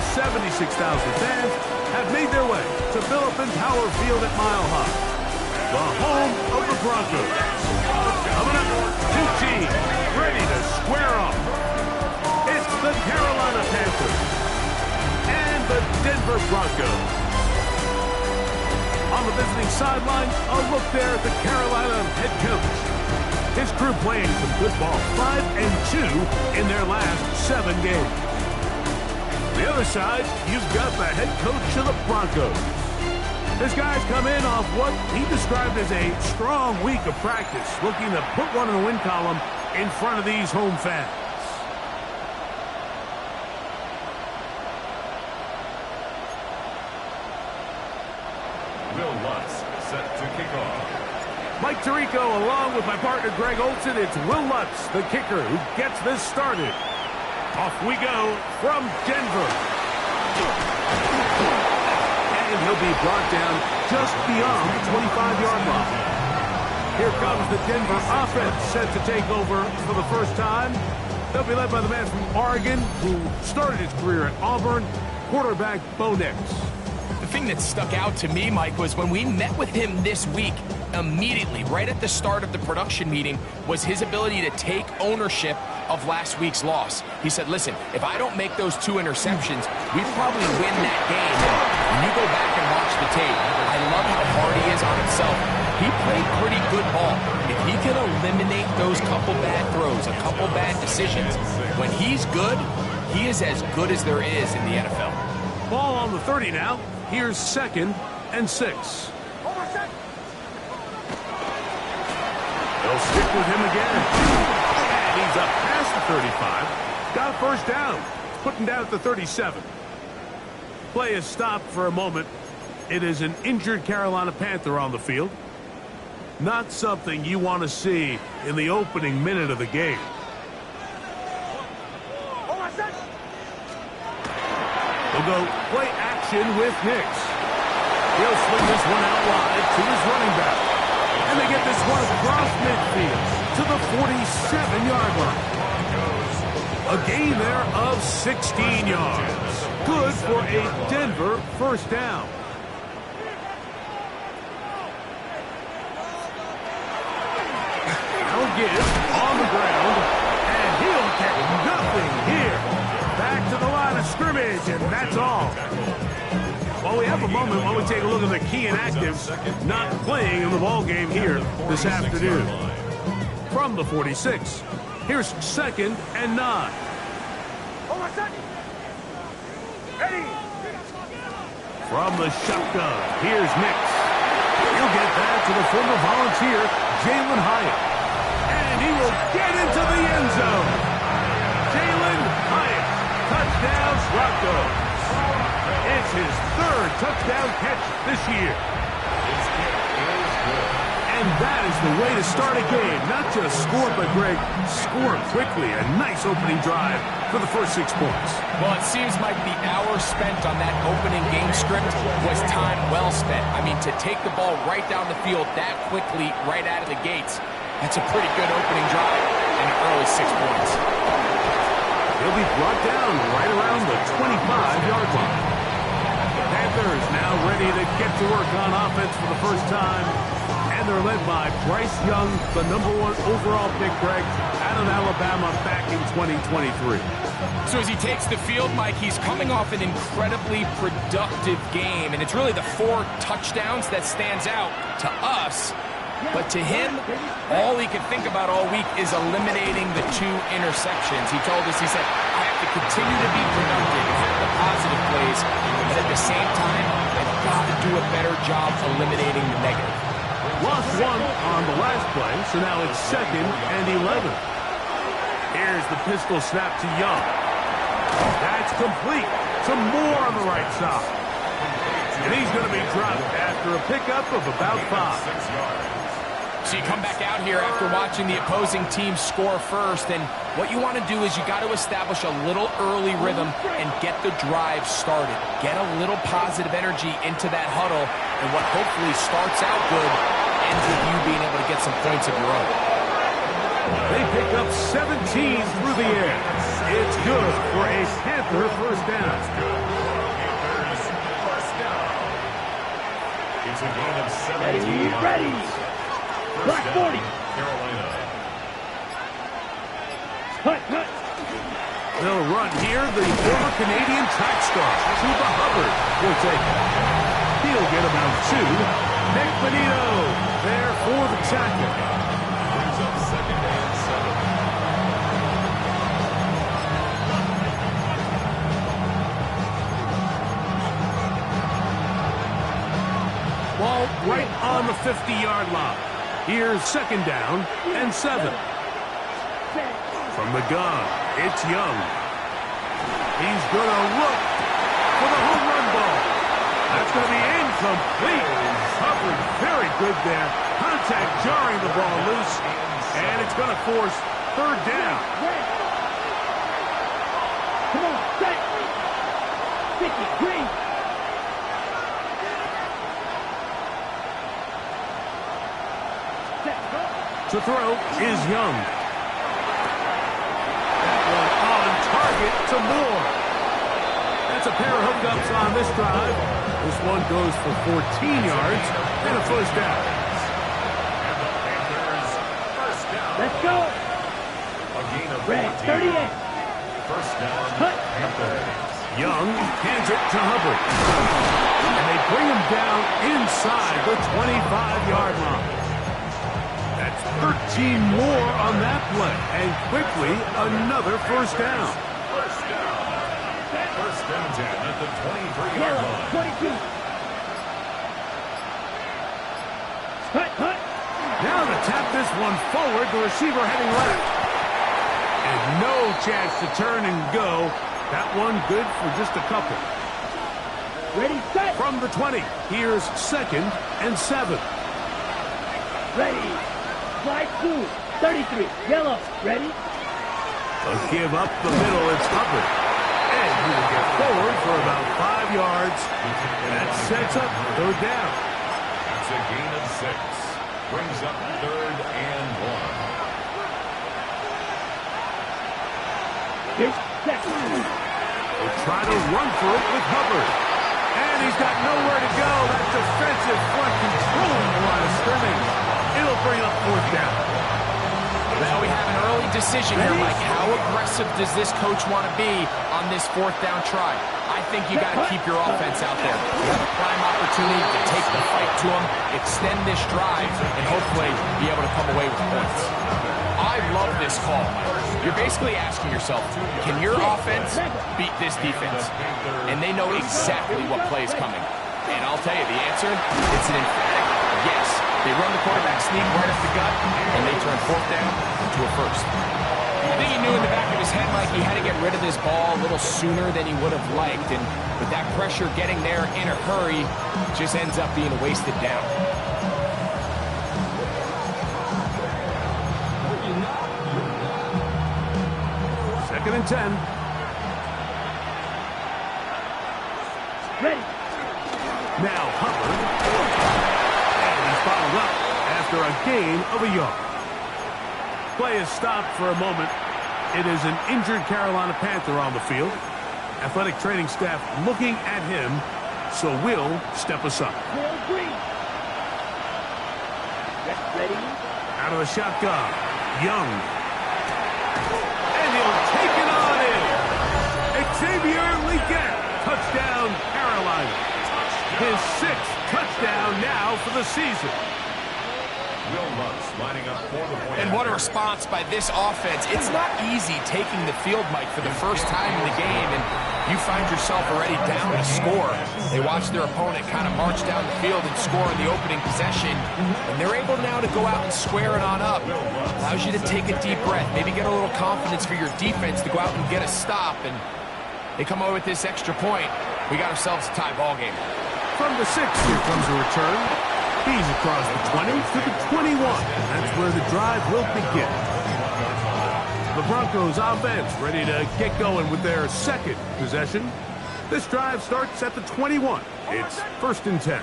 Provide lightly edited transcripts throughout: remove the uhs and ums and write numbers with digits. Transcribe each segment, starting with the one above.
almost 76,000 fans have made their way to Philippine Power Field at Mile High, the home of the Broncos. Coming up, two teams ready to square off. It's the Carolina Panthers and the Denver Broncos. On the visiting sideline, a look there at the Carolina head coach. His crew playing some good ball, 5-2 in their last 7 games. The other side, you've got the head coach of the Broncos. His guys come in off what he described as a strong week of practice, looking to put one in the win column in front of these home fans. Will Lutz set to kick off. Mike Tirico along with my partner Greg Olson. It's Will Lutz, the kicker, who gets this started. Off we go from Denver. And he'll be brought down just beyond the 25-yard line. Here comes the Denver offense set to take over for the first time. They'll be led by the man from Oregon who started his career at Auburn, quarterback Bo Nix. The thing that stuck out to me, Mike, was when we met with him this week, immediately, right at the start of the production meeting, was his ability to take ownership of last week's loss. He said, listen, if I don't make those 2 interceptions, we probably win that game. And when you go back and watch the tape, I love how hard he is on himself. He played pretty good ball. If he can eliminate those couple bad throws, a couple bad decisions, when he's good, he is as good as there is in the NFL. Ball on the 30 now. Here's 2nd and 6. They'll stick with him again. And he's up past the 35. Got a first down. Putting down at the 37. Play is stopped for a moment. It is an injured Carolina Panther on the field. Not something you want to see in the opening minute of the game. They'll go play action with Nix. He'll swing this one out wide to his running back. And they get this one across midfield to the 47-yard line. A gain there of 16 yards. Good for a Denver first down. Now give on the ground, and he'll get nothing here. Back to the line of scrimmage, and that's all. Well, we have a moment while we take a look at the key inactives not playing in the ball game here this afternoon. From the 46, here's 2nd and 9. From the shotgun, here's Nix. He'll get that to the former Volunteer, Jalen Hyatt. And he will get into the end zone. Jalen Hyatt, touchdown Broncos. It's his 3rd touchdown catch this year. And that is the way to start a game. Not just score, but, Greg, score quickly. A nice opening drive for the first 6 points. Well, it seems like the hour spent on that opening game script was time well spent. I mean, to take the ball right down the field that quickly, right out of the gates, that's a pretty good opening drive and an early 6 points. He'll be brought down right around the 25-yard line. The Panthers now ready to get to work on offense for the first time. And they're led by Bryce Young, the #1 overall pick, Greg, out of Alabama back in 2023. So as he takes the field, Mike, he's coming off an incredibly productive game. And it's really the 4 touchdowns that stands out to us. But to him, all he could think about all week is eliminating the 2 interceptions. He told us, he said, I have to continue to be productive and have the positive plays, but at the same time, I've got to do a better job eliminating the negative. Lost 1 on the last play, so now it's 2nd and 11. Here's the pistol snap to Young. That's complete. Some more on the right side. And he's going to be dropped after a pickup of about 5. So you come back out here after watching the opposing team score first, and what you want to do is you got to establish a little early rhythm and get the drive started. Get a little positive energy into that huddle, and what hopefully starts out good ends with you being able to get some points of your own. They pick up 17 through the air. It's good for a Panther first down. That's a gain of 17 yards. Ready. Black 40. Carolina. Cut. They'll run here. The former Canadian track star, Chuba Hubbard, will take it. He'll get about 2. Nick Benito there for the tackle. Brings up 2nd and 7. Ball right on the 50-yard line. Here's 2nd down and 7. From the gun, it's Young. He's going to look for the home run ball. That's going to be incomplete. Hubbard very good there. Contact jarring the ball loose, and it's going to force 3rd down. Come on, set. 50, green. To throw is Young. That one on target to Moore. That's a pair of hookups on this drive. This one goes for 14 yards and a 1st down. And the Panthers, 1st down. Let's go. A gain of Red 14. 38. 1st down, Cut. Panthers. Young hands it to Hubbard. And they bring him down inside the 25-yard line. That's 13 more on that play. And quickly, another 1st down. 1st down. 1st down 10 at the 23-yard Yellow, line. 22. Cut. Now to tap this one forward, the receiver heading left. And no chance to turn and go. That one good for just a couple. Ready, set. From the 20, here's 2nd and 7. Ready. Slide 2. 33. Yellow. Ready. A give up the middle, it's Hubbard. And he will get forward for about 5 yards. That sets up 3rd down. That's a gain of 6. Brings up 3rd and 1. Here's set. They try to run for it with Hubbard. And he's got nowhere to go. That defensive front controlling the line of scrimmage. It'll bring up 4th down. Now we have an early decision here, Mike. How aggressive does this coach want to be on this 4th down try? I think you got to keep your offense out there. You have a prime opportunity to take the fight to them, extend this drive, and hopefully be able to come away with points. I love this call, Mike. You're basically asking yourself, can your offense beat this defense? And they know exactly what play is coming. And I'll tell you, the answer, it's an emphatic yes. They run the quarterback sneak right up the gut, and they turn 4th down to a 1st. I think he knew in the back of his head, Mike, he had to get rid of this ball a little sooner than he would have liked. And with that pressure getting there in a hurry, just ends up being a wasted down. Second and 10. Ready. Now Hubbard. And he's followed up after a gain of a yard. Play is stopped for a moment. It is an injured Carolina Panther on the field. Athletic training staff looking at him, so we'll step aside. Green. Ready. Out of the shotgun, Young. And he'll take it on in. Xavier Legette, touchdown Carolina. His 6th touchdown now for the season. Will Lutz lining up for the point. And what a response by this offense. It's not easy taking the field, Mike, for the first time in the game, and you find yourself already down a score. They watch their opponent kind of march down the field and score in the opening possession, and they're able now to go out and square it on up. Allows you to take a deep breath, maybe get a little confidence for your defense to go out and get a stop, and they come away with this extra point. We got ourselves a tie ball game. From the 6, here comes a return. He's across the 20 to the 21. That's where the drive will begin. The Broncos offense ready to get going with their 2nd possession. This drive starts at the 21. It's 1st and 10.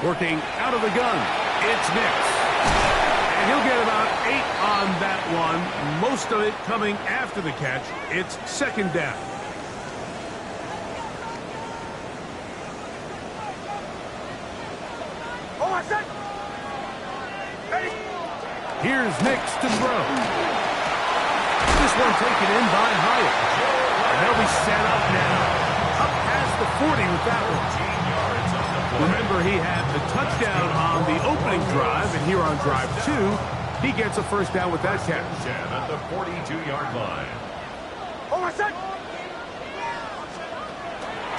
Working out of the gun, it's Nix. And he'll get about 8 on that one. Most of it coming after the catch. It's 2nd down. Here's Nix to throw. This one taken in by Hyatt. And they'll be set up now. Up past the 40 with that one. Remember, he had the touchdown on the opening drive, and here on drive 2, he gets a first down with that catch. At the 42-yard line.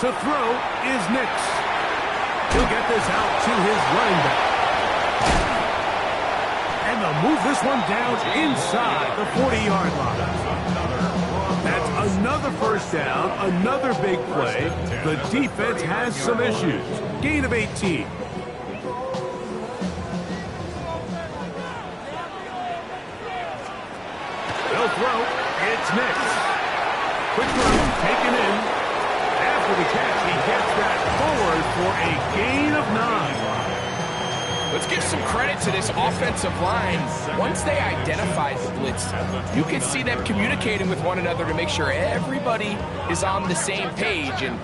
To throw is Nix. He'll get this out to his running back. And they'll move this one down inside the 40-yard line. That's another first down, another big play. The defense has some issues. Gain of 18. They'll throw. It's Nix. Quick throw, taken in. After the catch, he gets that forward for a gain of 9. Let's give some credit to this offensive line. Once they identified the blitz, you could see them communicating with one another to make sure everybody is on the same page, and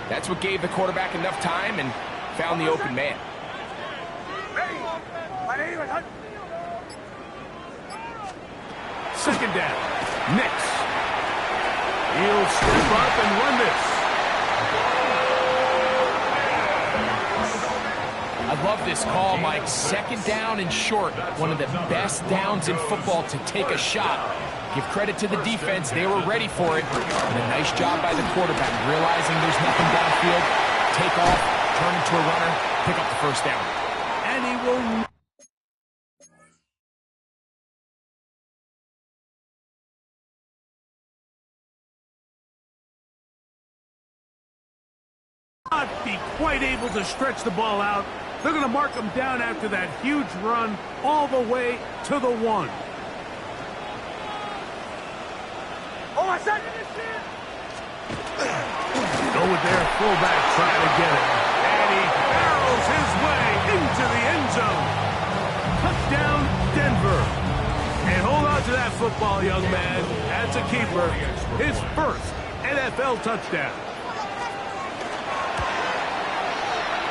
that's what gave the quarterback enough time and found the open man. Second down, Nix. He'll step up and run this. I love this call, Mike. Second down and short. One of the best downs in football to take a shot. Give credit to the defense. They were ready for it. And a nice job by the quarterback, realizing there's nothing downfield. Take off, turn into a runner, pick up the first down. And he will not be quite able to stretch the ball out. They're going to mark him down after that huge run all the way to the 1. Go with their fullback trying to get it. And he barrels his way into the end zone. Touchdown, Denver. And hold on to that football, young man. That's a keeper. His first NFL touchdown.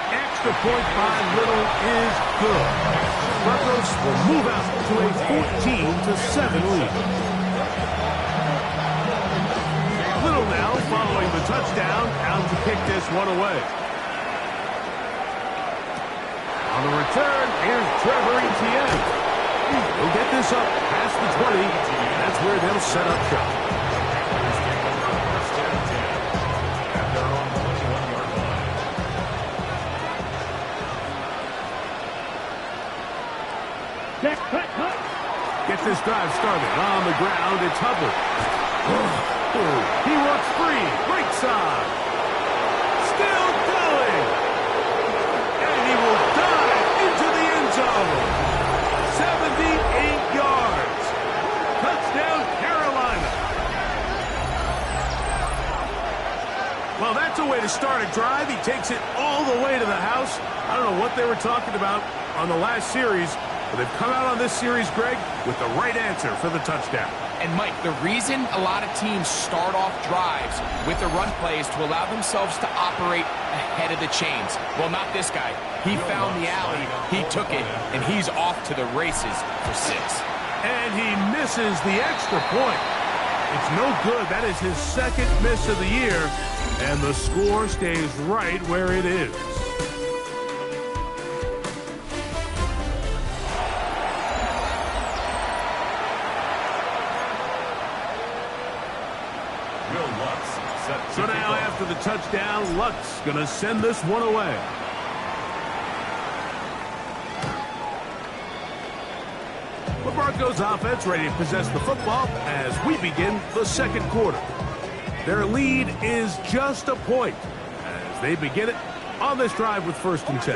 Extra point by Little is good. Broncos will move out to a 14-7 lead. Little now following the touchdown, out to kick this one away. On the return, here's Trevor Etienne. He'll get this up past the 20. That's where they'll set up shop. Get this drive started on the ground. It's Hubbard. He works free. Right side. Still going. And he will dive into the end zone. 78 yards. Touchdown, Carolina. Well, that's a way to start a drive. He takes it all the way to the house. I don't know what they were talking about on the last series, but they've come out on this series, Greg, with the right answer for the touchdown. And, Mike, the reason a lot of teams start off drives with the run play is to allow themselves to operate ahead of the chains. Well, not this guy. He found the alley, he took it, and he's off to the races for 6. And he misses the extra point. It's no good. That is his second miss of the year, and the score stays right where it is. So now after the touchdown, Luck's going to send this one away. The Broncos offense ready to possess the football as we begin the second quarter. Their lead is just a point as they begin it on this drive with 1st and 10.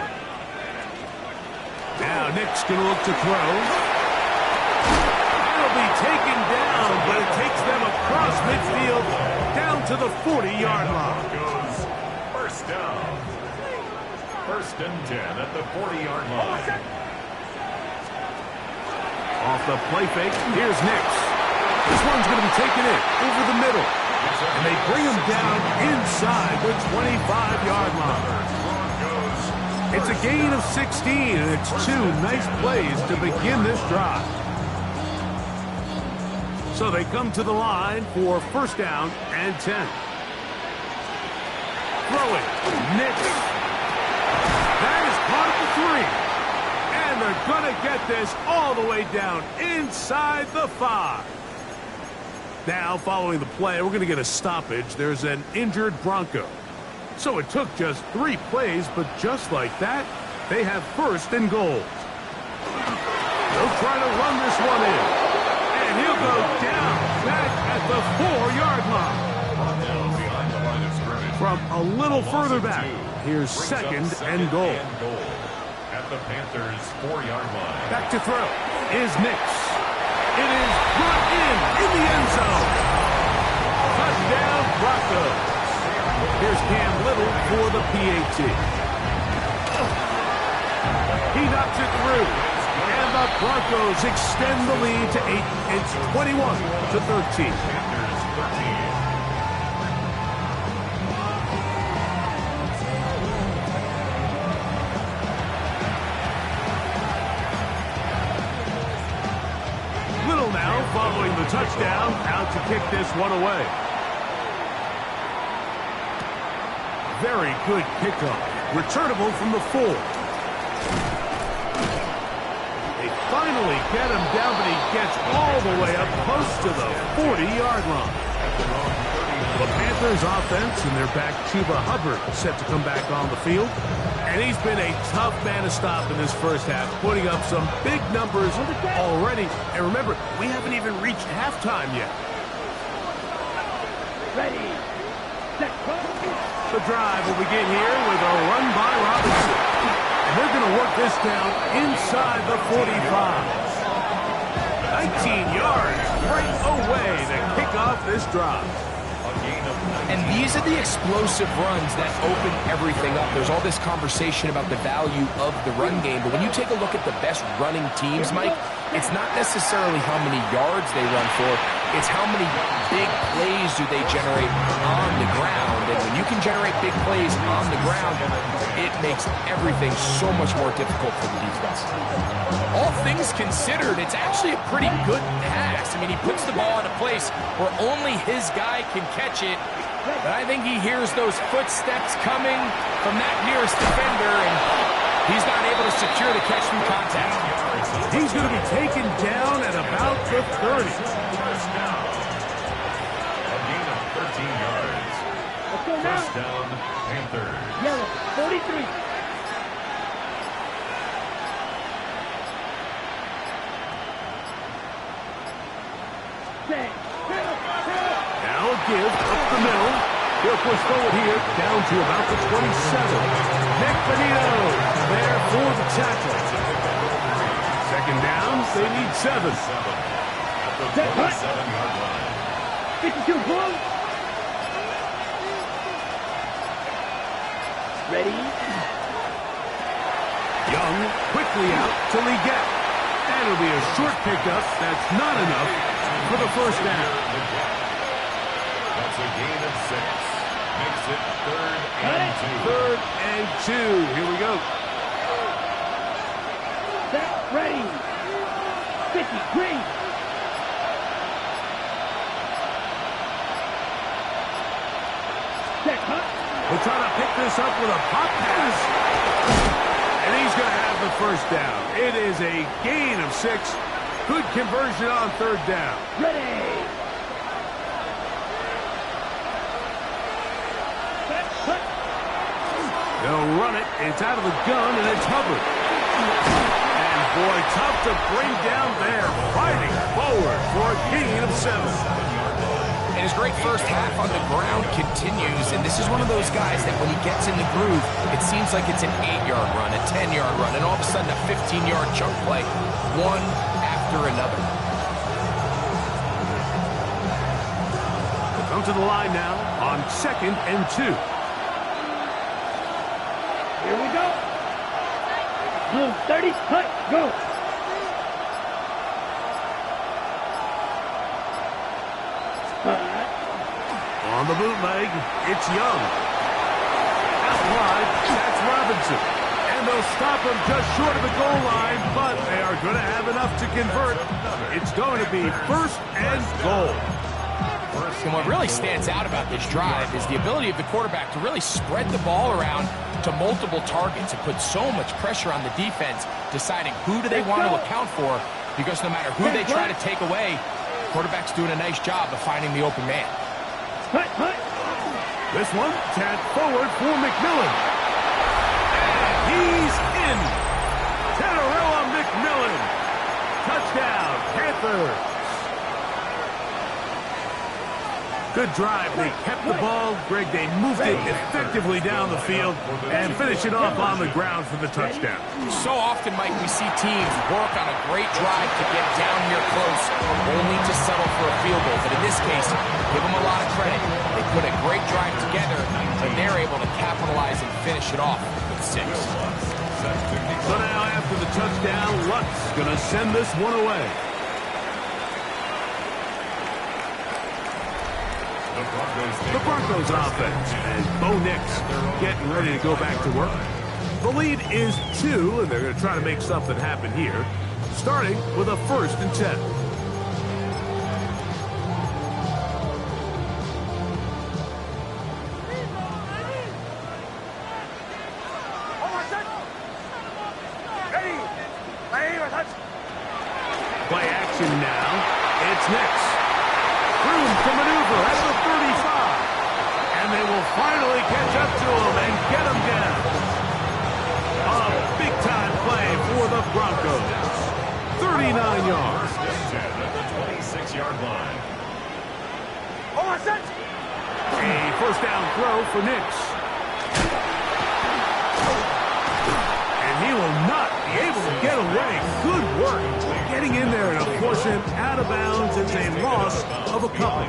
Now Nick's going to look to throw. It'll be taken down, but it takes them across midfield down to the 40-yard line. First down. 1st and 10 at the 40-yard line. Off the play fake, here's Nix. This one's going to be taken in over the middle. And they bring him down inside the 25-yard line. It's a gain of 16, and it's 2 nice plays to begin this drive. So they come to the line for first down and 10. Throwing. Nix. That is caught at the 3. And they're going to get this all the way down inside the 5. Now, following the play, we're going to get a stoppage. There's an injured Bronco. So it took just 3 plays, but just like that, they have first and goal. They'll try to run this one in. And he'll go down back at the 4-yard line. Behind the line of scrimmage. From a little further back, here's second and goal. At the Panthers' 4-yard line. Back to throw is Nix. It is brought in the end zone. Touchdown, Broncos. Here's Cam Little for the PAT. He knocks it through. And the Broncos extend the lead to 8. It's 21-13. Panthers 13. Little now following the touchdown, out to kick this one away. Very good kickoff. Returnable from the 4. They finally get him down, but he gets all the way up close to the 40-yard line. The Panthers offense and their back Chuba Hubbard set to come back on the field. And he's been a tough man to stop in this first half, putting up some big numbers already. And remember, we haven't even reached halftime yet. Ready. Set. The drive will begin here with a run by Robinson. And they're going to work this down inside the 45. 19 yards right away to kick off this drive. And these are the explosive runs that open everything up. There's all this conversation about the value of the run game, but when you take a look at the best running teams, Mike, it's not necessarily how many yards they run for, it's how many big plays do they generate on the ground. And when you can generate big plays on the ground, it makes everything so much more difficult for the defense. All things considered, it's actually a pretty good pass. I mean, he puts the ball in a place where only his guy can catch it. But I think he hears those footsteps coming from that nearest defender, and he's not able to secure the catch from contact. He's going to be taken down at about the 30. First down. A gain of 13 yards. Let's go now. First down, Panthers. Yellow, 43. Set. Now a give up the middle. He'll push forward here, down to about the 27. Nick Benito there for the tackle. Second down, they need 7. At the 27-yard line. 52 full. Ready. Young quickly out to Leggett. And it'll be a short pickup. That's not enough for the first down. That's a gain of 6. Makes it 3rd and 2. 3rd and 2. Here we go. Set. Ready. 50. Green. Set. Hut. We're trying to pick this up with a pop pass. And he's going to have the first down. It is a gain of 6. Good conversion on 3rd down. Ready. Set. Hut. They'll run it. It's out of the gun, and it's Hubbard. And boy, tough to bring down there. Fighting forward for a gain of 7. And his great first half on the ground continues, and this is one of those guys that when he gets in the groove, it seems like it's an 8-yard run, a 10-yard run, and all of a sudden a 15-yard chunk play, one after another. We'll come to the line now on 2nd and 2. Here we go. Blue 30. Hut. Go. On the bootleg, it's Young. Out wide, that's Robinson. And And they'll stop him just short of the goal line, but they are going to have enough to convert. It's going to be first and goal. And what really stands out about this drive is the ability of the quarterback to really spread the ball around to multiple targets and put so much pressure on the defense, deciding who do they want to account for, because no matter who they try to take away, the quarterback's doing a nice job of finding the open man. This one, tad forward for McMillan. And he's in. Tenerella McMillan. Touchdown, Panthers. Good drive. They kept the ball. Greg, they moved it effectively down the field and finish it off on the ground for the touchdown. So often, Mike, we see teams work on a great drive to get down here close, only to settle for a field goal. But in this case, give them a lot of credit. They put a great drive together, and they're able to capitalize and finish it off with 6. So now after the touchdown, Lutz going to send this one away. The Broncos offense, and Bo Nix getting ready to go back to work. The lead is 2, and they're going to try to make something happen here, starting with a 1st and 10. Play action now. It's Nix. Room to maneuver at the 35. And they will finally catch up to him and get him down. A big-time play for the Broncos. 39 yards. At the 26-yard line. A first down throw for Nix. And he will not be able to get away. Good work getting in there and force him out of bounds. It's a loss of a couple.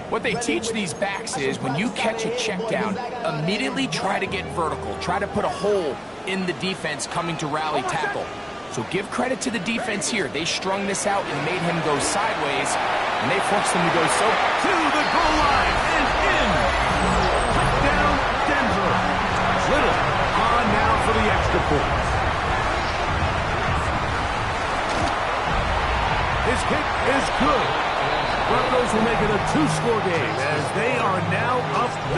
What they teach these backs is when you catch a check down, immediately try to get vertical. Try to put a hole in the defense coming to rally tackle. So give credit to the defense here. They strung this out and made him go sideways, and they forced him to go so to the goal line and in. Touchdown, Denver. Little on now for the extra point. His kick is good. Broncos will make it a 2-score game as they are now up 9.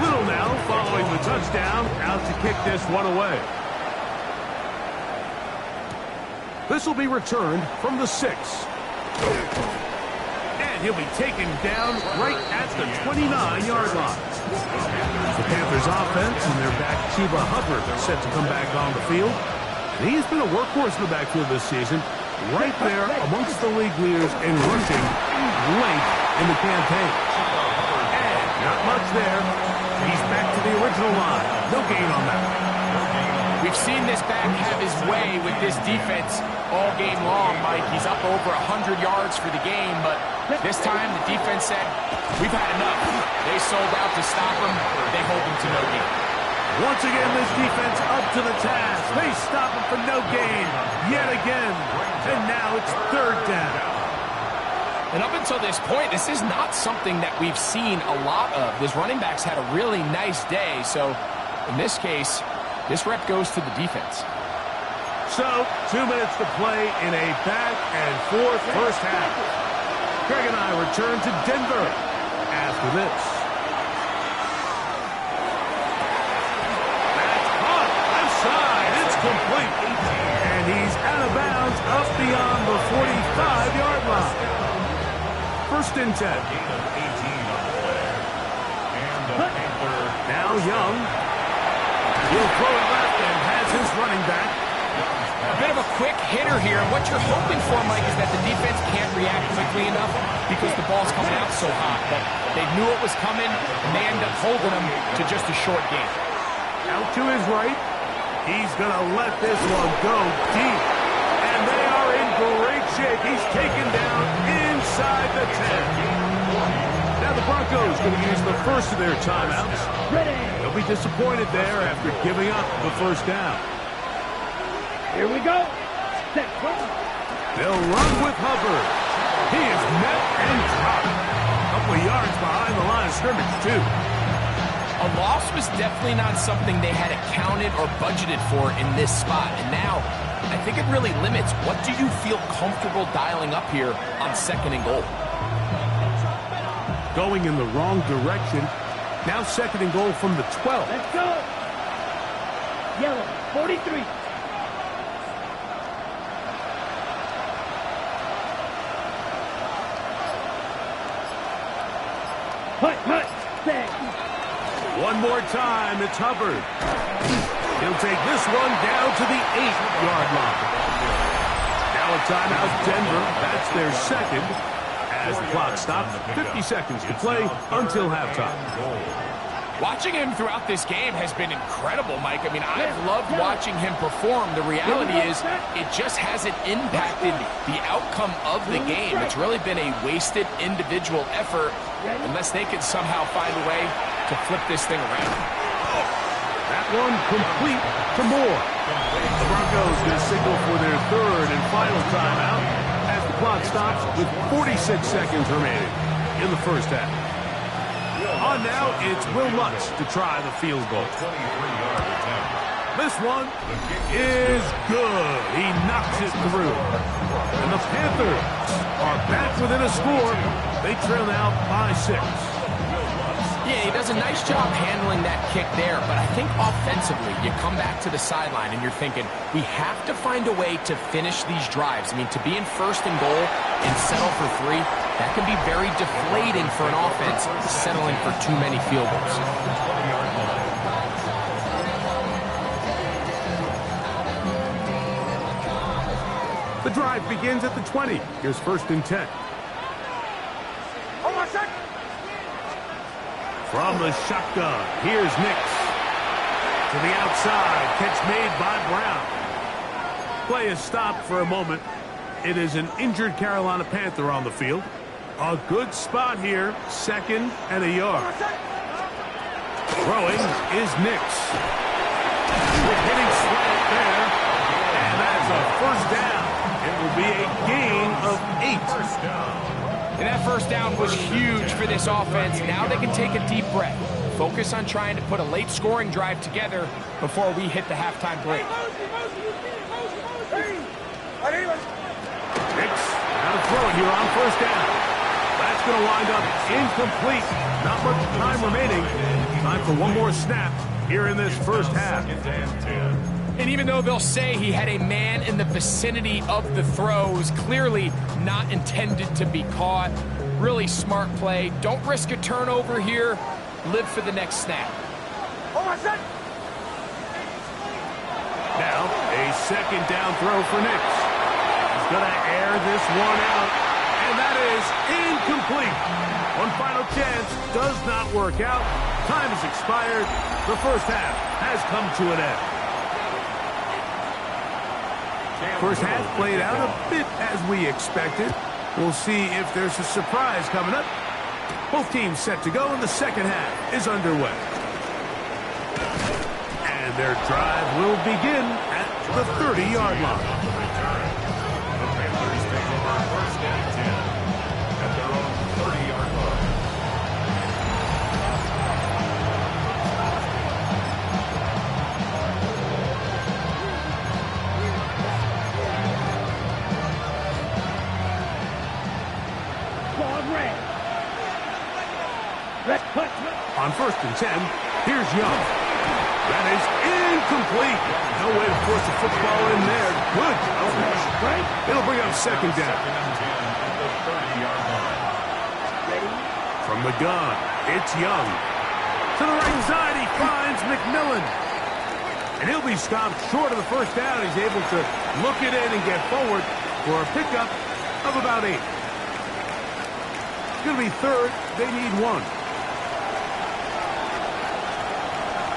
Little now following the touchdown, out to kick this one away. This will be returned from the 6. And he'll be taken down right at the 29-yard line. The Panthers offense and their back Chuba Hubbard set to come back on the field. He's been a workhorse in the backfield this season, right there amongst the league leaders in rushing late in the campaign. And not much there. He's back to the original line. No gain on that. We've seen this back have his way with this defense all game long, Mike. He's up over 100 yards for the game, but this time the defense said, we've had enough. They sold out to stop him. They hold him to no gain. Once again, this defense up to the task. They stop him for no gain yet again. And now it's 3rd down. And up until this point, this is not something that we've seen a lot of. This running back's had a really nice day. So in this case, this rep goes to the defense. So 2 minutes to play in a back and forth first half. Greg and I return to Denver after this. Complete. And he's out of bounds up beyond the 45-yard line. 1st and 10. Now Young. He'll throw it left and has his running back. A bit of a quick hitter here. What you're hoping for, Mike, is that the defense can't react quickly enough because the ball's coming out so hot. But they knew it was coming, and they end up holding them to just a short gain. Out to his right. He's going to let this one go deep. And they are in great shape. He's taken down inside the 10. Now the Broncos going to use the first of their timeouts. They'll be disappointed there after giving up the first down. Here we go. They'll run with Hubbard. He is met and dropped. A couple of yards behind the line of scrimmage, too. A loss was definitely not something they had accounted or budgeted for in this spot. And now, I think it really limits what do you feel comfortable dialing up here on 2nd and goal. Going in the wrong direction. Now 2nd and goal from the 12. Let's go. Yellow, 43. Hut, set. One more time, it's Hubbard. He'll take this one down to the 8-yard line. Now a timeout, Denver. That's their second. As the clock stops, 50 seconds to play until halftime. Watching him throughout this game has been incredible, Mike. I mean, I've loved watching him perform. The reality is it just hasn't impacted the outcome of the game. It's really been a wasted individual effort unless they can somehow find a way to flip this thing around. That one complete to Moore. The Broncos going to signal for their third and final timeout as the clock stops with 46 seconds remaining in the first half. On now, it's Will Lutz to try the field goal. This one is good. He knocks it through. And the Panthers are back within a score. They trail now by 6. Yeah, he does a nice job handling that kick there, but I think offensively, you come back to the sideline and you're thinking, we have to find a way to finish these drives. I mean, to be in 1st and goal and settle for 3, that can be very deflating for an offense settling for too many field goals. The drive begins at the 20. Here's 1st and 10. From the shotgun, here's Nix. To the outside, catch made by Brown. Play is stopped for a moment. It is an injured Carolina Panther on the field. A good spot here, 2nd and a yard. Throwing is Nix. Hitting slant there, and that's a 1st down. It will be a gain of 8. First down. And that 1st down was huge for this offense. Now they can take a deep breath. Focus on trying to put a late scoring drive together before we hit the halftime break. Nix, now to throw it here on 1st down. That's going to wind up incomplete. Not much time remaining. Time for one more snap here in this first half. And even though they'll say he had a man in the vicinity of the throws, clearly not intended to be caught. Really smart play. Don't risk a turnover here. Live for the next snap. Now, a 2nd down throw for Nix. He's going to air this one out, and that is incomplete. One final chance does not work out. Time has expired. The first half has come to an end. First half played out a bit as we expected. We'll see if there's a surprise coming up. Both teams set to go, and the second half is underway. And their drive will begin at the 30-yard line. The Panthers take over 1st and 10 at their own 30-yard line. On 1st and 10, here's Young. That is incomplete. No way to force the football in there. Good coverage. It'll bring up 2nd down. 2nd and 10 at the 30-yard line. From the gun, it's Young. To the right side, he finds McMillan. And he'll be stopped short of the 1st down. He's able to look it in and get forward for a pickup of about 8. It's going to be 3rd. They need 1.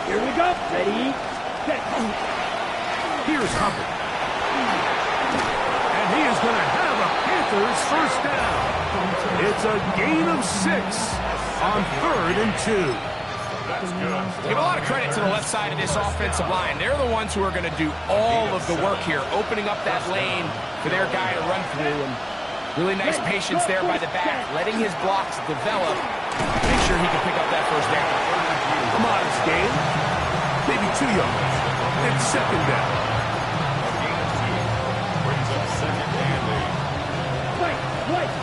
Here we go. Ready, set. Here's Hubbard. And he is going to have a Panthers 1st down. It's a gain of 6 on 3rd and 2. That's good. Give a lot of credit to the left side of this offensive line. They're the ones who are going to do all of the work here, opening up that lane for their guy to run through. And Really nice patience there by the back, letting his blocks develop. Make sure he can pick up that first down. A modest gain. Maybe 2 yards. It's second down. A gain of 2 brings up second and 8. Wait.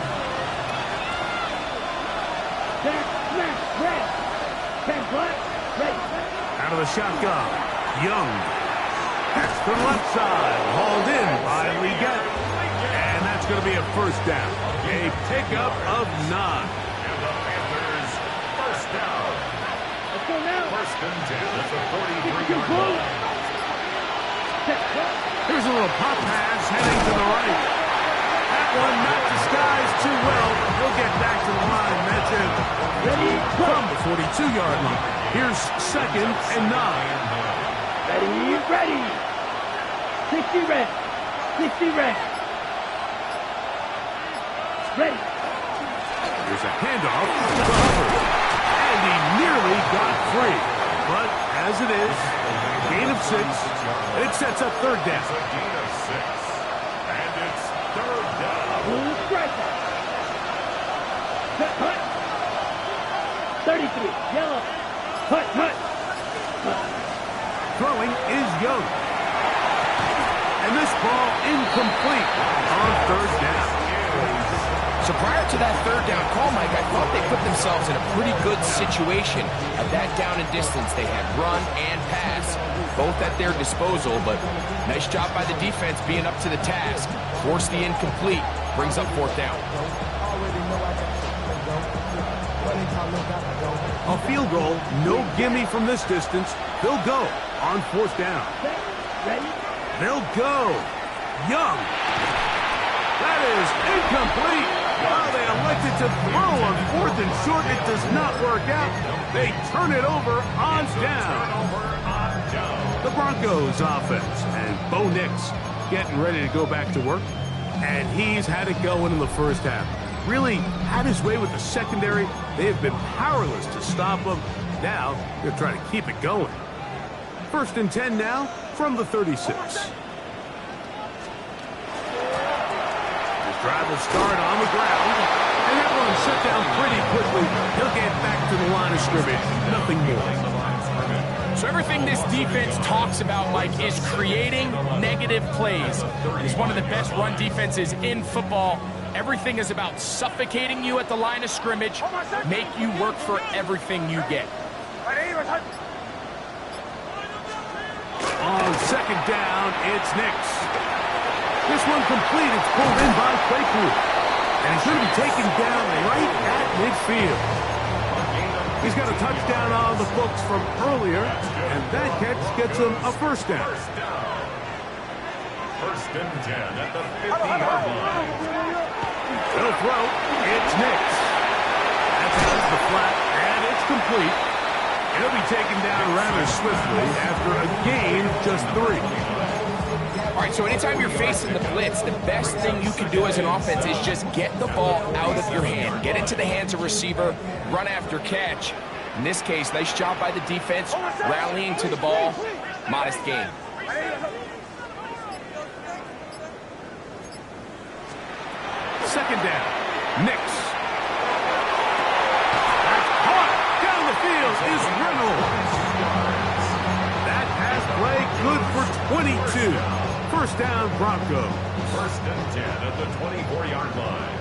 Back, smash, red. 10 black, ready. Out of the shotgun. Young. That's to the left side. Hauled in by Leggett. And that's going to be a first down. A pickup of 9. And the Panthers first down. Let's go now. First and 10 at the 43-yard line. Here's a little pop pass heading to the right. That one not disguised too well. He'll get back to the line. That's it. Ready, go. From the 42-yard line. Here's second and 9. Ready. 60 red. 60 red. Ready. Here's a handoff to Hubbard. And he nearly got free. But as it is, gain of 6. It sets up third down. A gain of 6. And it's third down. Blue striker. Hut. 33. Yellow. Hut. Throwing is Young. And this ball incomplete on third down. So prior to that third down call, Mike, I thought they put themselves in a pretty good situation. At that down and distance, they had run and pass, both at their disposal, but nice job by the defense being up to the task. Force the incomplete, brings up fourth down. A field goal, no gimme from this distance. They'll go on fourth down. Ready. They'll go. Young. That is incomplete. Well, they elected to throw on fourth and short. It does not work out. They turn it over on down. The Broncos offense. And Bo Nix getting ready to go back to work. And he's had it going in the first half. Really had his way with the secondary. They have been powerless to stop him. Now they're trying to keep it going. First and 10 now from the 36. Drive will start on the ground, and that one shut down pretty quickly. He'll get back to the line of scrimmage, nothing more. So everything this defense talks about, Mike, is creating negative plays. It's one of the best run defenses in football. Everything is about suffocating you at the line of scrimmage, make you work for everything you get. On second down, it's Nix. This one complete. It's pulled in by Quaku. And he's going to be taken down right at midfield. He's got a touchdown on the books from earlier, and that catch gets him a first down. First and 10 at the 50-yard line. They'll throw. It's Nix. That's out to the flat, and it's complete. He'll be taken down rather swiftly after a gain of just 3. All right, so anytime you're facing the blitz, the best thing you can do as an offense is just get the ball out of your hand. Get into the hands of receiver, run after catch. In this case, nice job by the defense, rallying to the ball. Modest gain. Second down. Nix. That's caught. Down the field is Reynolds. That pass play good for 22. First down, Broncos. First and 10 at the 24-yard line.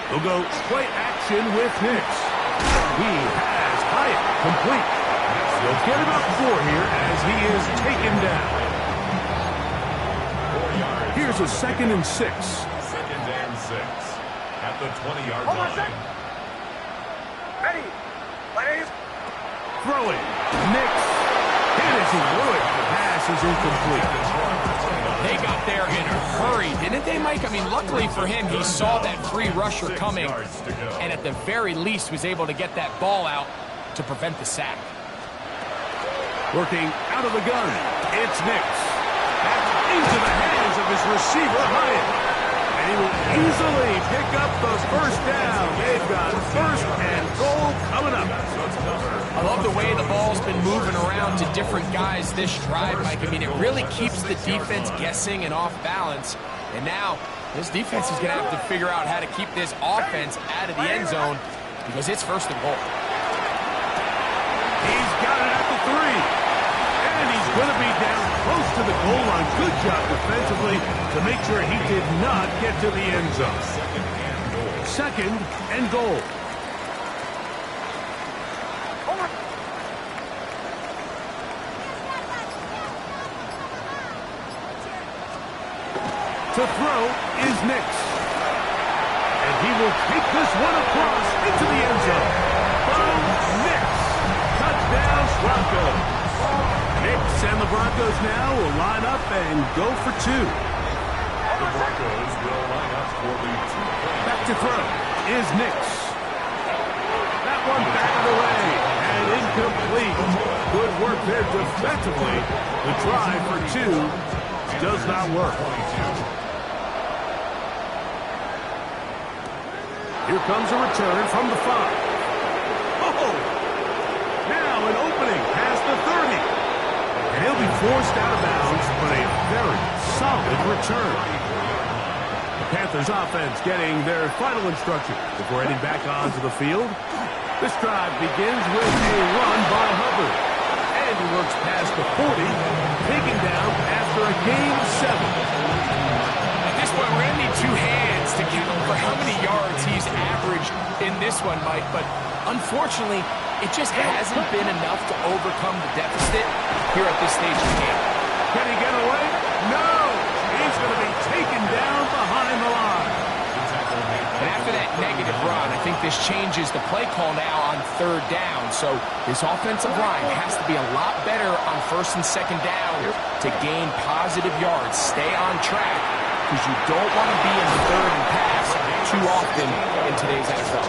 They'll go play action with Nix. He has Hyatt complete. They'll get about 4 here as he is taken down. 4 yards. Here's a second and 6. Second and 6 at the 20-yard line. Throwing. Nix. Hit as he blew it. The pass is incomplete. They got there in a hurry, didn't they, Mike? I mean, luckily for him, he saw that free rusher coming, and at the very least was able to get that ball out to prevent the sack. Working out of the gun. It's Nix. That's into the hands of his receiver, Hyatt. And he will easily pick up the first down. They've got first and goal coming up. I love the way the ball's been moving around to different guys this drive, Mike. I mean, it really keeps the defense guessing and off balance. And now, this defense is going to have to figure out how to keep this offense out of the end zone because it's first and goal. He's got it at the 3. And he's going to be down close to the goal line. Good job defensively to make sure he did not get to the end zone. Second and goal. To throw is Nix. And he will take this one across into the end zone. Boom, Nix. Touchdown, Broncos. Nix and the Broncos now will line up and go for 2. The Broncos will line up for the 2. Back to throw is Nix. That one back of the way and incomplete. Good work there defensively. The try for 2 does not work. Here comes a return from the 5. Oh! Now an opening past the 30. And he'll be forced out of bounds, but a very solid return. The Panthers offense getting their final instruction before heading back onto the field. This drive begins with a run by Hubbard. And he works past the 40, taking down after a gain of 7. At this point, we're going to need 2 hands to count for how many yards he's averaged in this one, Mike. But unfortunately, it just hasn't been enough to overcome the deficit here at this stage of the game. Can he get away? No! He's going to be taken down behind the line. And after that negative run, I think this changes the play call now on 3rd down. So this offensive line has to be a lot better on 1st and 2nd down to gain positive yards. Stay on track because you don't want to be in 3rd and pass too often in today's NFL.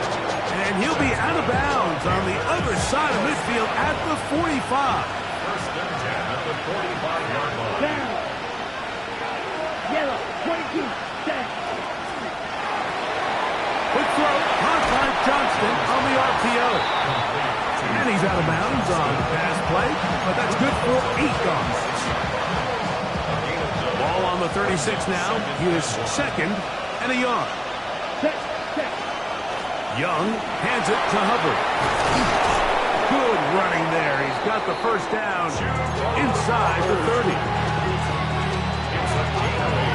And he'll be out of bounds on the other side of midfield at the 45. First and 10 at the 45-yard line. Down. Yellow. 22. Set. Quick throw. Contact Johnston on the RPO. And he's out of bounds on the pass play, but that's good for 8 yards. Ball on the 36 now. He is 2nd and a yard. Set. Set. Young hands it to Hubbard. Good running there. He's got the first down inside the 30. It's a gain of 8.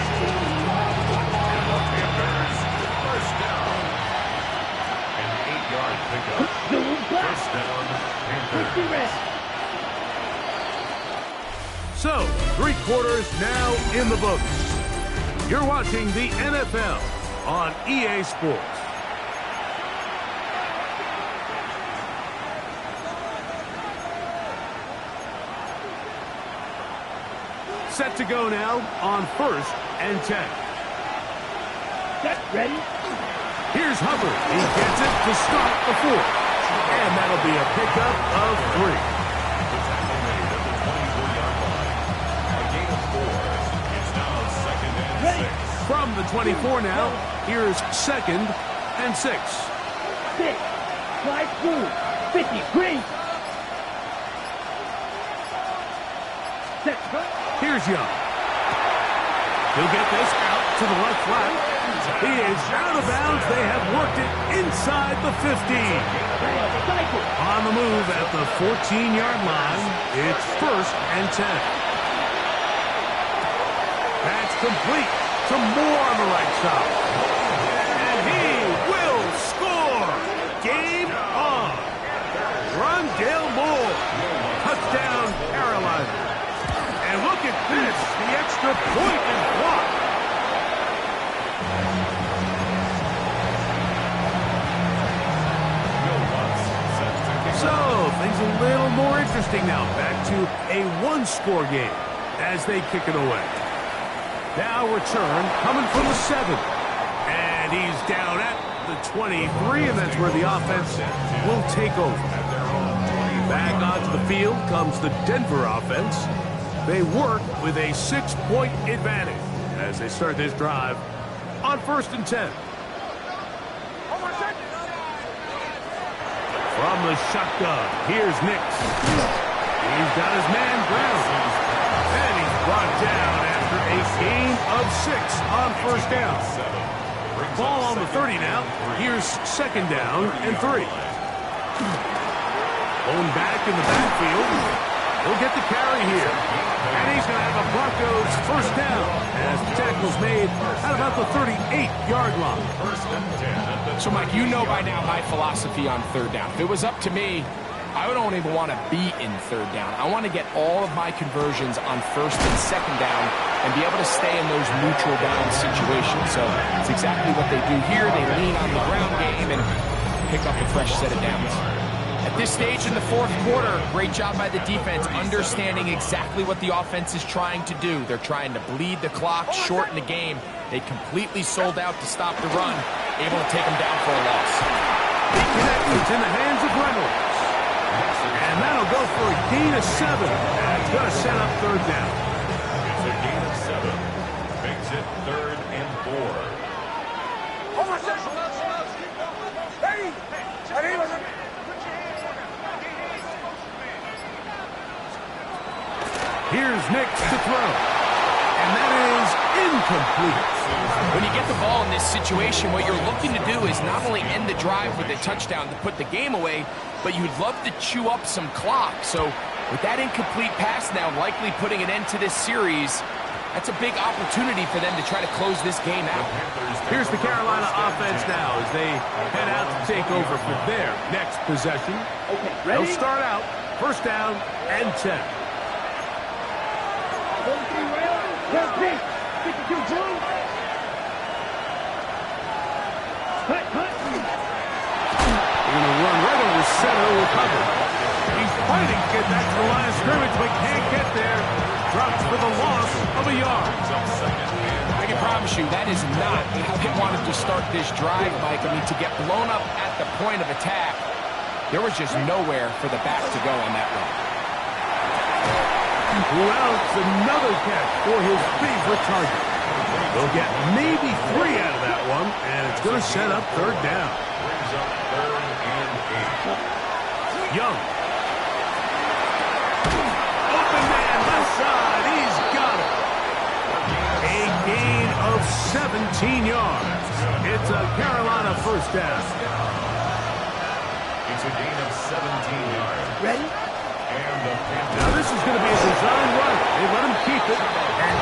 And the Panthers first down. An 8-yard pickup. First down, Panthers. So, 3 quarters now in the books. You're watching the NFL on EA Sports. Set to go now on 1st and 10. Set. Ready. Here's Hubbard. He gets it to start the 4th. And that'll be a pickup of 3. The tackle made at the 24-yard line. A gain of 4. It's now 2nd and 6. From the 24 now, here's 2nd and 6. 6. Slide through. 50. Green. Set. Here's Young. He'll get this out to the left flat. He is out of bounds. They have worked it inside the 15. On the move at the 14-yard line. It's 1st and 10. That's complete to Moore on the right side. And he will score. Game on. Rondale Moore. Touchdown, Carolina. And look at this, the extra point is blocked. So, things a little more interesting now. Back to a 1-score game as they kick it away. Now return coming from the 7. And he's down at the 23, and that's where the offense will take over. Back onto the field comes the Denver offense. They work with a 6-point advantage as they start this drive on 1st and 10. From the shotgun, here's Nix. He's got his man ground. And he's brought down after a gain of 6 on 1st down. Ball on the 30 now. Here's 2nd down and 3. Going back in the backfield. He'll get the carry here. And he's going to have a Broncos 1st down as the tackle's made at about the 38-yard line. So, Mike, you know by now my philosophy on 3rd down. If it was up to me, I don't even want to be in 3rd down. I want to get all of my conversions on 1st and 2nd down and be able to stay in those neutral down situations. So it's exactly what they do here. They lean on the ground game and pick up a fresh set of downs. At this stage in the 4th quarter, great job by the defense, understanding exactly what the offense is trying to do. They're trying to bleed the clock, shorten the game. They completely sold out to stop the run, able to take them down for a loss. Big connections in the hands of Reynolds. And that'll go for a gain of 7. And it's going to set up 3rd down. It's a gain of 7. Makes it 3rd and 4. Here's Nix to throw. And that is incomplete. When you get the ball in this situation, what you're looking to do is not only end the drive with a touchdown to put the game away, but you'd love to chew up some clock. So with that incomplete pass now likely putting an end to this series, that's a big opportunity for them to try to close this game out. Here's the Carolina offense now as they head out to take over for their next possession. Okay, ready? They'll start out 1st down and 10. They're going to run right over center with Hubbard. He's fighting to get back to the line of scrimmage, but can't get there. Drops for the loss of a yard. I can promise you that is not how they wanted to start this drive, Mike. I mean, to get blown up at the point of attack, there was just nowhere for the back to go on that run. Well, it's another catch for his favorite target. They'll get maybe 3 out of that one, and it's going to set up 3rd down. Brings up 3rd and 8. Young. Open man, left side. He's got it. A gain of 17 yards. It's a Carolina 1st down. It's a gain of 17 yards. Ready? Now this is going to be a design run. They let him keep it. And,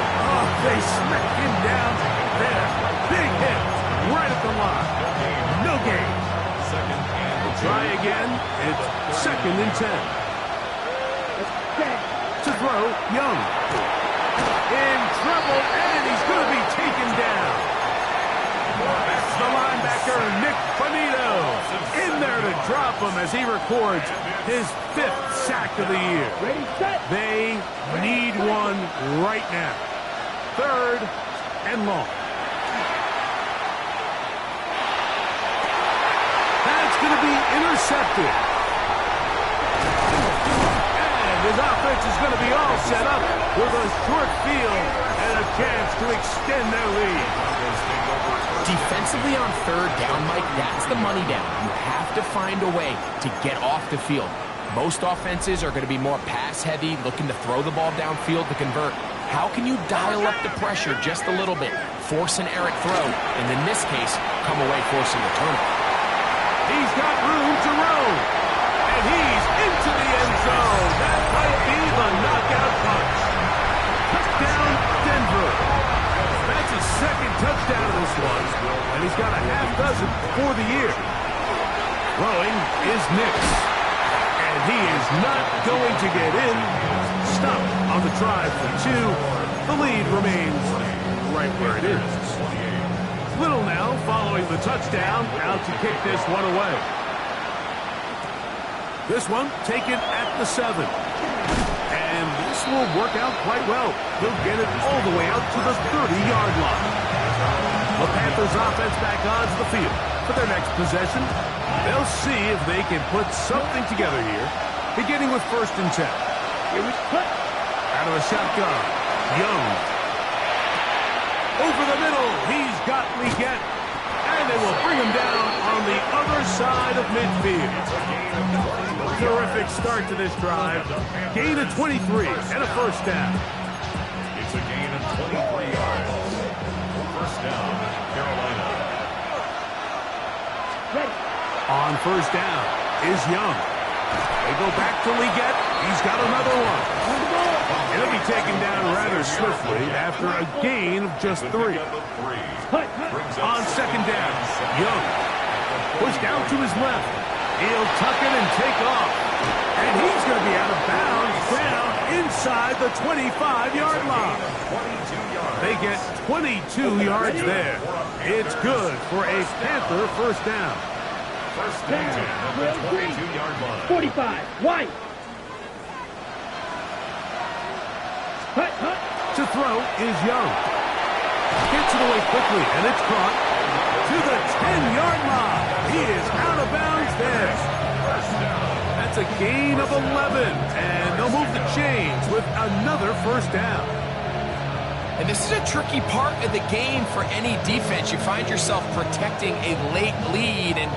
they smack him down there. Big hit right at the line. No gain. We'll try again. It's 2nd and 10. To throw, Young. In trouble, and he's going to be taken down. That's the linebacker, Nick Bonito. In there to drop him as he records his 5th sack of the year. Ready, set. They need one right now. 3rd and long. That's going to be intercepted. And his offense is going to be all set up with a short field and a chance to extend their lead. Defensively on 3rd down, Mike, that's the money down. You have to find a way to get off the field. Most offenses are going to be more pass-heavy, looking to throw the ball downfield to convert. How can you dial up the pressure just a little bit, force an errant throw, and in this case, come away forcing a turnover? He's got room to roam, and he's into the end zone. That might be the knockout punch. Touchdown, Denver. That's his 2nd touchdown of this one, and he's got a half dozen for the year. Throwing is Nix. And he is not going to get in. Stop on the try for 2. The lead remains right where it is. Little now following the touchdown, out to kick this one away. This one taken at the 7. And this will work out quite well. He'll get it all the way out to the 30-yard line. The Panthers offense back onto the field for their next possession. They'll see if they can put something together here, beginning with 1st and 10. Here we put. Out of a shotgun, Young. Over the middle, he's got Leak midfield. Terrific start to this drive. Gain of 23 and a first down. It's a gain of 23 yards. First down, Carolina. Ready. On first down is Young. They go back to Leggett. He's got another one. He'll be taken down rather swiftly after a gain of just 3. On second down, Young pushed out to his left. He'll tuck it and take off. And he's going to be out of bounds down inside the 25-yard line. They get 22 yards there. It's good for a Panther first down. First down at the 22-yard line. 45. White. To throw is Young. Gets it away quickly, and it's caught to the 10-yard line. He is out of bounds there. That's a gain of 11, and they'll move the chains with another first down. And this is a tricky part of the game for any defense. You find yourself protecting a late lead, and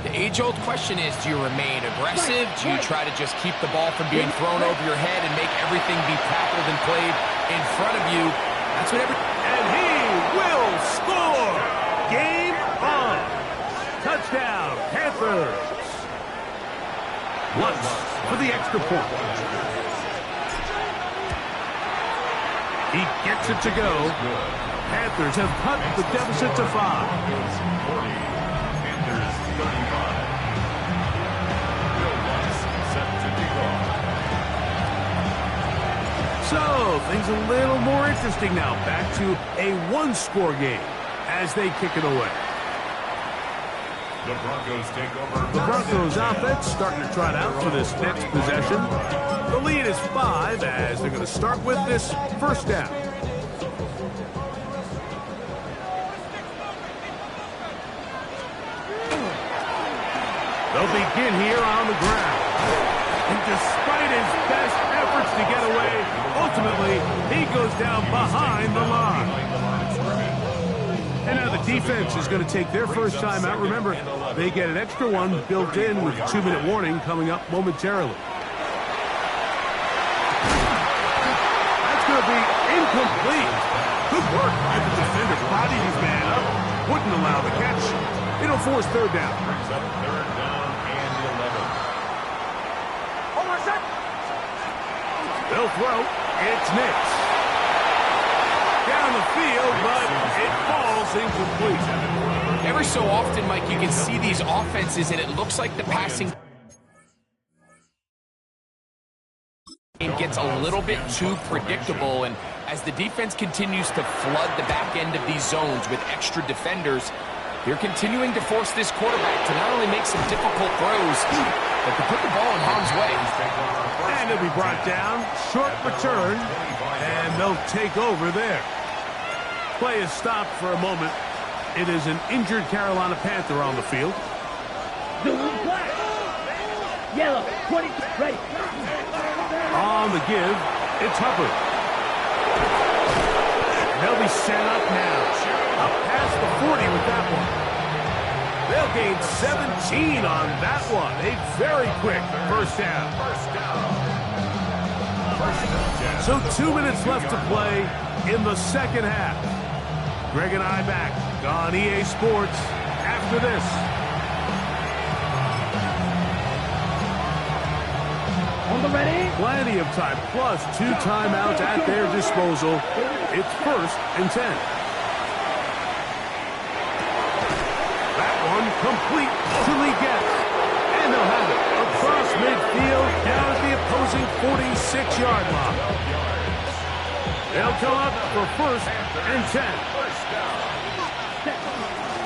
the age-old question is, do you remain aggressive? Do you try to just keep the ball from being thrown over your head and make everything be tackled and played in front of you? That's what And he will score! Game on! Touchdown, Panthers! Once for the extra point. He gets it to go. Panthers have cut the deficit to 5. Panthers 35. Bill Lutz set to kick off. So, things a little more interesting now. Back to a one-score game as they kick it away. The Broncos take over. The Broncos offense starting to trot out for this next possession. The lead is 5 as they're going to start with this first down. They'll begin here on the ground. And despite his best efforts to get away, ultimately, he goes down behind the line. And now the defense is going to take their first time out. Remember, they get an extra one built in with a 2-minute warning coming up momentarily. That's going to be incomplete. Good work by the defender. Bodied his man up. Wouldn't allow the catch. It'll force third down. Brings up third down and 11. They'll throw. It's Nix. Down the field, but it falls incomplete. Every so often, Mike, you can see these offenses, and it looks like the passing game gets a little bit too predictable, and as the defense continues to flood the back end of these zones with extra defenders, they're continuing to force this quarterback to not only make some difficult throws, but to put the ball in harm's way. And it'll be brought down. Short return, and they'll take over there. Play is stopped for a moment. It is an injured Carolina Panther on the field. Blue, black. Yellow. 20. Ready. On the give, it's Hubbard. They'll be set up now. Up past the 40 with that one. They'll gain 17 on that one. A very quick first down. So 2 minutes left to play in the second half. Greg and I back on EA Sports after this. On the ready. Plenty of time, plus 2 timeouts at their disposal. It's 1st and 10. That one complete to Leggett. And they'll have it across midfield down at the opposing 46-yard line. They'll come up for 1st and 10.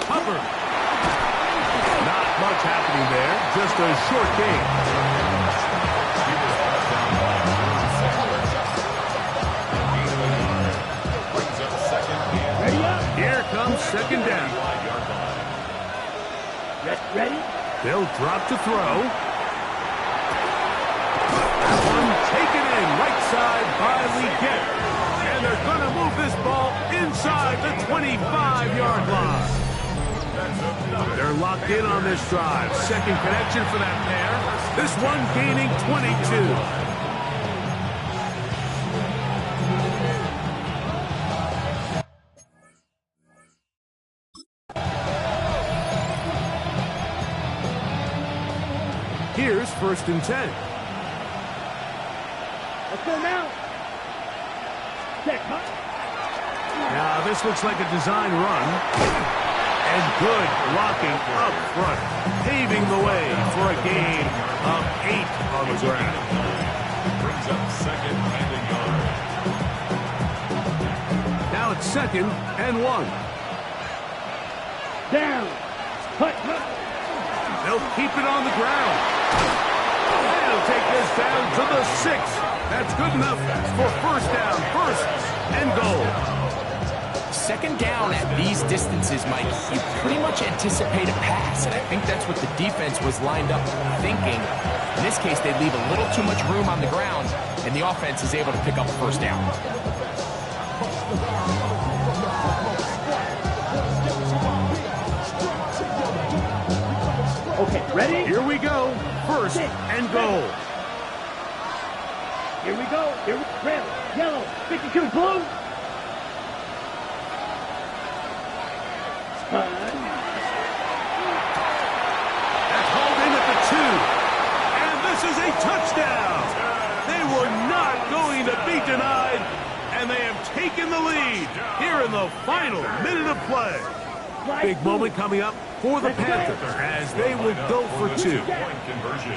Hubbard. Not much happening there, just a short gain. Ready up. Here comes second down. Ready. They'll drop to throw. That one taken in right side by Leggett. And they're going to move this ball inside the 25-yard line. They're locked in on this drive. Second connection for that pair. This one gaining 22. Here's 1st and 10. Let's go now. Check. Now, this looks like a design run. And good blocking up front, paving the way for a gain of 8 on the ground. Brings up 2nd and a yard. Now it's 2nd and 1. Down. Cut. They'll keep it on the ground. They'll take this down to the 6. That's good enough for 1st down, 1st and goal. 2nd down at these distances, Mike, you pretty much anticipate a pass, and I think that's what the defense was lined up thinking. In this case, they leave a little too much room on the ground, and the offense is able to pick up a 1st down. Okay, ready? Here we go. 1st and goal. Here we go. Red, yellow, 52 blue. That's hauled in at the 2. And this is a touchdown. They were not going to be denied. And they have taken the lead here in the final minute of play. Big moment coming up for the Panthers as they will go for 2. Point conversion.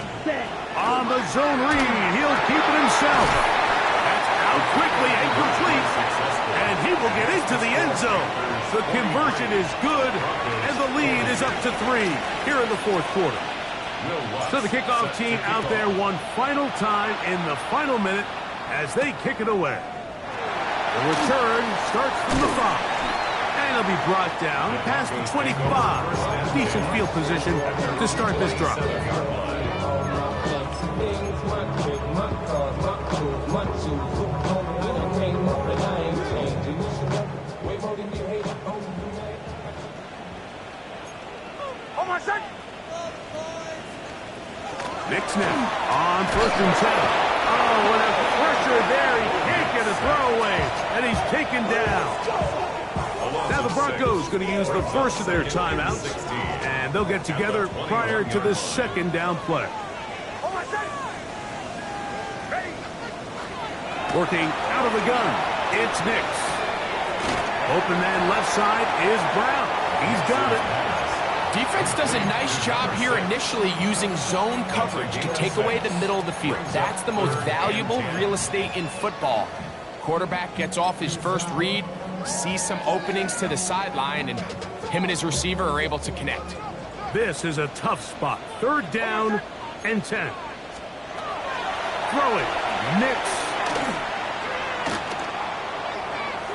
On the zone read, he'll keep it himself. That's out quickly and complete. And he will get into the end zone. The conversion is good, and the lead is up to 3 here in the 4th quarter. So the kickoff team out there one final time in the final minute as they kick it away. The return starts from the 5. And it'll be brought down past the 25. Decent field position to start this drive. Nick snap on 1st and 10. Oh, what a pressure there. He can't get a throwaway, and he's taken down. Now the Broncos going to use the first of their timeouts, and they'll get together prior to this 2nd down play. Working out of the gun, it's Nix. Open man left side is Brown. He's got it. Defense does a nice job here initially using zone coverage to take away the middle of the field. That's the most valuable real estate in football. Quarterback gets off his first read, sees some openings to the sideline, and him and his receiver are able to connect. This is a tough spot. 3rd down and 10. Throw it. Nix.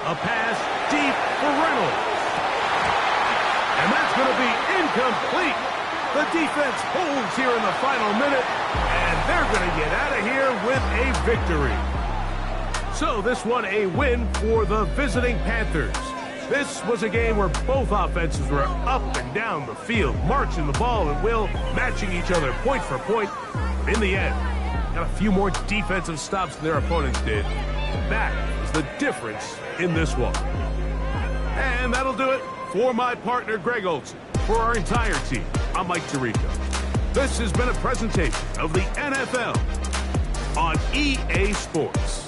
A pass deep for Reynolds. And that's going to be incomplete. The defense holds here in the final minute, and they're going to get out of here with a victory. So this one a win for the visiting Panthers. This was a game where both offenses were up and down the field, marching the ball at will, matching each other point for point. But in the end, got a few more defensive stops than their opponents did. That is the difference in this one. And that'll do it for my partner, Greg Olson. For our entire team, I'm Mike Tirico. This has been a presentation of the NFL on EA Sports.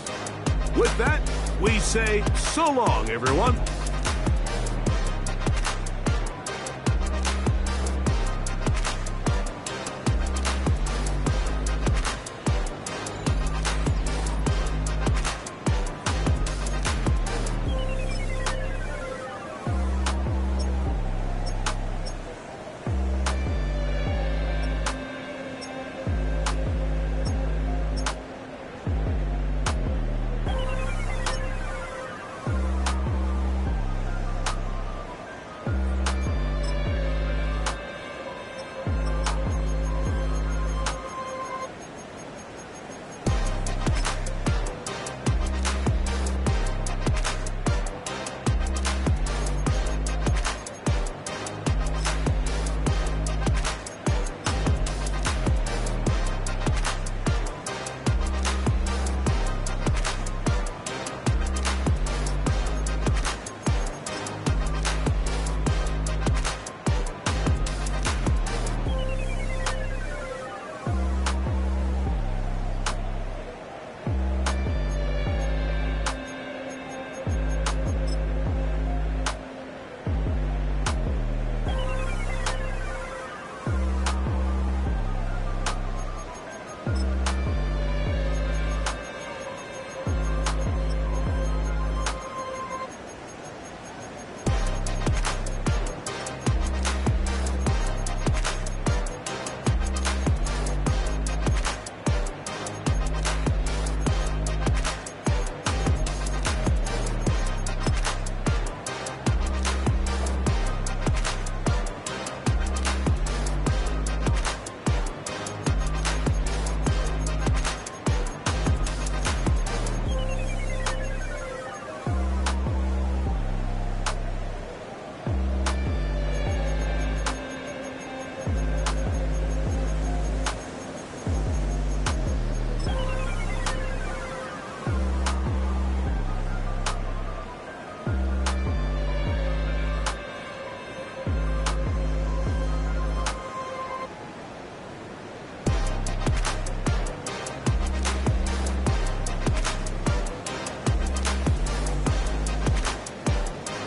With that, we say so long, everyone.